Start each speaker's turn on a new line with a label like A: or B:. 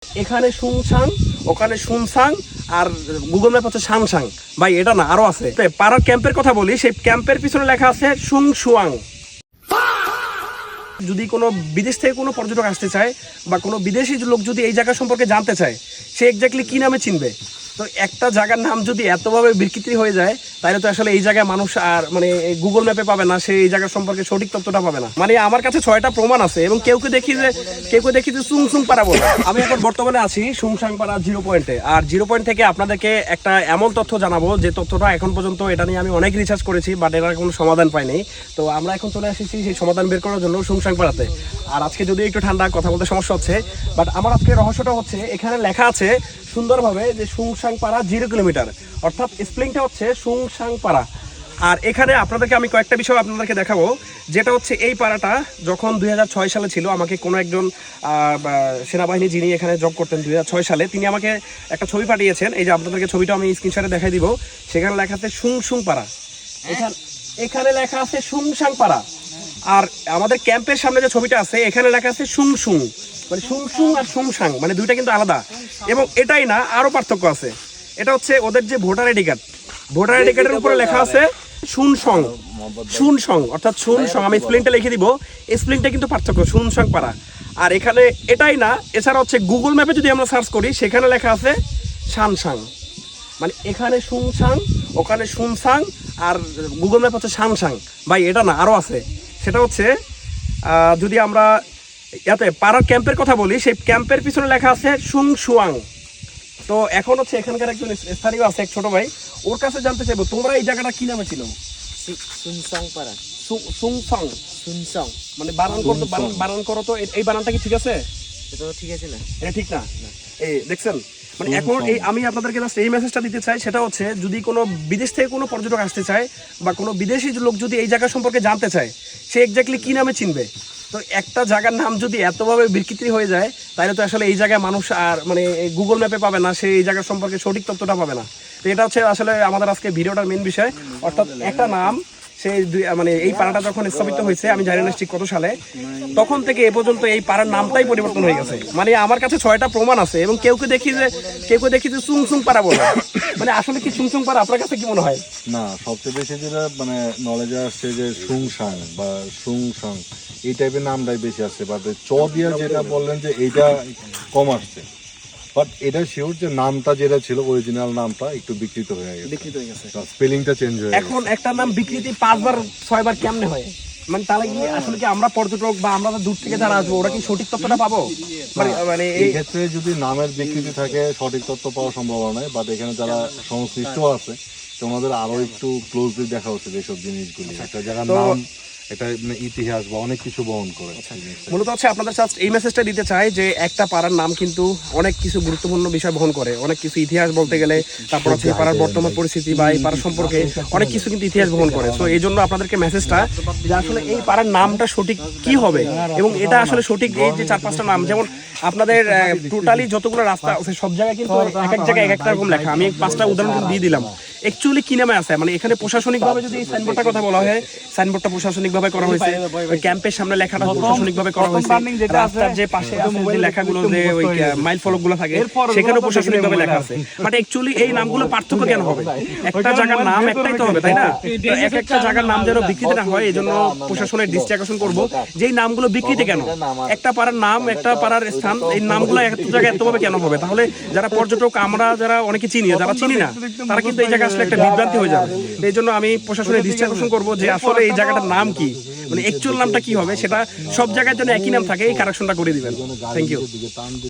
A: এখানে সুংসাং, ওখানে সুনসাং, আর Google map হচ্ছে সাংসাং। ভাই এটা না, আরো আছে। পাড়ার ক্যাম্পের কথা বলি, সেই ক্যাম্পের পিছনে লেখা আছে সুং সুয়াং। যদি কোনো বিদেশ থেকে কোনো পর্যটক আসতে চায় বা কোনো বিদেশি লোক যদি এই জায়গা সম্পর্কে জানতে চায়, সে এক্স্যাক্টলি কি নামে চিনবে? তো একটা জায়গার নাম যদি এতভাবে বিকৃতি হয়ে যায়, তাহলে তো আসলে এই জায়গায় মানুষ আর মানে গুগল ম্যাপে পাবে না, সে এই জায়গা সম্পর্কে সঠিক তথ্যটা পাবে না। মানে আমার কাছে 6টা প্রমাণ আছে এবং কেউ দেখি যে সুং সুং পাড়া বলে। আমি এখন বর্তমানে আছি সুংসাং পাড়া 0 পয়েন্টে। আর 0 পয়েন্ট থেকে আপনাদেরকে একটা এমন তথ্য জানাবো যে তথ্যটা এখন পর্যন্ত এটা নিয়ে আমি অনেক রিসার্চ করেছি, বাট এটার কোনো সমাধান পাইনি। তো আমরা এখন চলে এসেছি সেই সমাধান বের করার জন্য সুংসাং পাড়াতে। আর আজকে যদি একটু ঠান্ডা, কথা বলতে সমস্যা হচ্ছে, বাট আমার আজকে রহস্যটা হচ্ছে এখানে লেখা আছে সুন্দরভাবে যে সুংসাং পাড়া 0 কিলোমিটার, অর্থাৎ স্প্লিংটা হচ্ছে সুংসাং পাড়া। আর এখানে আপনাদেরকে আমি কয়েকটা বিষয় আপনাদেরকে দেখাবো, যেটা হচ্ছে এই পাড়াটা যখন 2006 সালে ছিল, আমাকে কোনো একজন সেনাবাহিনী যিনি এখানে জব করতেন 2006 সালে, তিনি আমাকে একটা ছবি পাঠিয়েছেন। এই যে আপনাদেরকে ছবিটা আমি স্ক্রিনশটে দেখাই দিব। সেখানে লেখা আছে সুং সুং পাড়া, এখানে লেখা আছে সুংসাং পাড়া। আর আমাদের ক্যাম্পের সামনে যে ছবিটা আছে, এখানে লেখা আছে সুং সুং। মানে সুং সুং আর সুংসাং মানে দুইটা কিন্তু আলাদা। এবং এটাই না, আরো পার্থক্য আছে। এটা হচ্ছে ওদের যে voter ID card, voter ID কার্ডের উপরে লেখা আছে সুনসং, সুনসং অর্থাৎ সুনসং। আমি স্পেলিংটা লিখে দিব, স্পেলিংটা কিন্তু পার্থক্য, সুনসং পাড়া। আর এখানে এটাই না, এছাড়া হচ্ছে গুগল ম্যাপে যদি আমরা সার্চ করি, সেখানে লেখা আছে সানসাং। মানে এখানে সুংসাং, ওখানে সুনসাং, আর গুগল ম্যাপ হচ্ছে সাংসাং। ভাই এটা না, আরো আছে। সেটা হচ্ছে যদি আমরা ইয়াতে পাড়ার ক্যাম্পের কথা বলি, সেই ক্যাম্পের পিছনে লেখা আছে সুং সুয়াং। তো এখন হচ্ছে এখানকার একজন স্থানীয় আছে, এক ছোট ভাই, ওর কাছে জানতে চাইবো তোমরা এই জায়গাটা কি নামে ছিল?
B: সুনসং পাড়া।
A: সুংসং,
B: সুনসং
A: মানে বানান করো তো, এই বানানটা কি ঠিক আছে?
B: এটা ঠিক আছে না?
A: এটা ঠিক না। এই দেখছেন, মানে এখন এই আমি আপনাদেরকে জাস্ট এই মেসেজটা দিতে চাই, সেটা হচ্ছে যদি কোনো বিদেশ থেকে কোনো পর্যটক আসতে চায় বা কোনো বিদেশি লোক যদি এই জায়গা সম্পর্কে জানতে চায়, সে এক্স্যাক্টলি কি নামে চিনবে? তো একটা জায়গার নাম যদি এতভাবে বিকৃতি হয়ে যায়, তাহলে তো আসলে এই জায়গায় মানুষ আর মানে গুগল ম্যাপে পাবে না, সে এই জায়গা সম্পর্কে সঠিক তথ্যটা পাবে না। তো এটা হচ্ছে আসলে আমাদের আজকে ভিডিওটার মেন বিষয়। অর্থাৎ একটা নাম, সেই মানে এই পাড়াটা যখন স্থাপিত হয়েছে, আমি জানি না ঠিক কত সালে, তখন থেকে এ পর্যন্ত এই পাড়ার নামটাই পরিবর্তন হয়ে গেছে। মানে আমার কাছে 6টা প্রমাণ আছে এবং কেউ দেখি যে সুং সুং পাড়া বলে। মানে আসলে কি সুং সুং পাড়া? আপনার কাছে কি মনে হয়?
C: না, সবচেয়ে বেশি যেটা মানে নলেজে আসছে যে সুংসাং বা সুংসাং এই টাইপের নামটাই বেশি আসছে। বাট চ দিয়া যেটা বললেন যে এইটা কম আসছে, বাট এটা শিওর যে নামটা যেটা ছিল অরিজিনাল নামটা একটু বিকৃত হয়ে গেছে, স্পেলিংটা চেঞ্জ হয়ে গেছে।
A: এখন একটা নাম বিকৃতি 5বার 6বার কেমনে হয়? মানে তাহলে কি আসলে কি আমরা পর্যটক বা আমরা দূর থেকে যারা আসবো, ওরা কি সঠিক তথ্যটা পাবো? মানে এই
C: ক্ষেত্রে যদি নামের বিকৃতি থাকে, সঠিক তথ্য পাওয়ার সম্ভাবনা নেই। বাট এখানে যারা সংশ্লিষ্ট আছে, তো ওনাদের আরো একটু ক্লোজলি দেখা উচিত এইসব জিনিসগুলি। একটা জায়গার নাম, এটা ইতিহাস বা অনেক কিছু বহন করে।
A: মূলত হচ্ছে আপনাদের সাথে এই মেসেজটা দিতে চাই যে একটা পাড়ার নাম কিন্তু অনেক কিছু গুরুত্বপূর্ণ বিষয় বহন করে, অনেক কিছু ইতিহাস বলতে গেলে, তারপর হচ্ছে এই পাড়ার বর্তমান পরিস্থিতি বা এই পাড়া সম্পর্কে অনেক কিছু কিন্তু ইতিহাস বহন করে। তো এই জন্য আপনাদেরকে মেসেজটা যে আসলে এই পাড়ার নামটা সঠিক কি হবে, এবং এটা আসলে সঠিক এই যে 4-5টা নাম, যেমন আপনাদের টোটালি যতগুলো রাস্তা আছে সব জায়গায় কিন্তু এক এক জায়গায় এক একটা রকম লেখা। আমি 5টা উদাহরণ দিয়ে দিলাম। অ্যাকচুয়ালি কি নামে আছে? মানে এখানে প্রশাসনিকভাবে যদি এই সাইনবোর্ডটার কথা বলা হয়, সাইনবোর্ডটা প্রশাসনিকভাবে করা হয়েছে, ওই ক্যাম্পের সামনে লেখাটা প্রশাসনিকভাবে করা হয়েছে, রাস্তার যে পাশে যে লেখাগুলো, যে ওই মাইল ফলকগুলো থাকে, সেখানেও প্রশাসনিকভাবে লেখা আছে। বাট অ্যাকচুয়ালি এই নামগুলো পার্থক্য কেন হবে? একটা জায়গার নাম একটাই তো হবে, তাই না? তো এক একটা জায়গার নাম যেন বিকৃতি না হয়, এই জন্য প্রশাসনের দৃষ্টি আকর্ষণ করবো যে এই নামগুলো বিকৃতি কেন। একটা পাড়ার নাম, একটা পাড়ার স্থান, এই নামগুলো এক জায়গায় এতভাবে কেন হবে? তাহলে যারা পর্যটক, আমরা যারা অনেকে চিনি, যারা চিনি না, তারা কিন্তু এই জায়গায় আসলে একটা বিভ্রান্তি হয়ে যাবে। এই জন্য আমি প্রশাসনের দৃষ্টি আকর্ষণ করবো যে আসলে এই জায়গাটার নাম কি, মানে অ্যাকচুয়াল নামটা কি হবে, সেটা সব জায়গায় যেন একই নাম থাকে, এই কারেকশনটা করে দিবেন। Thank you.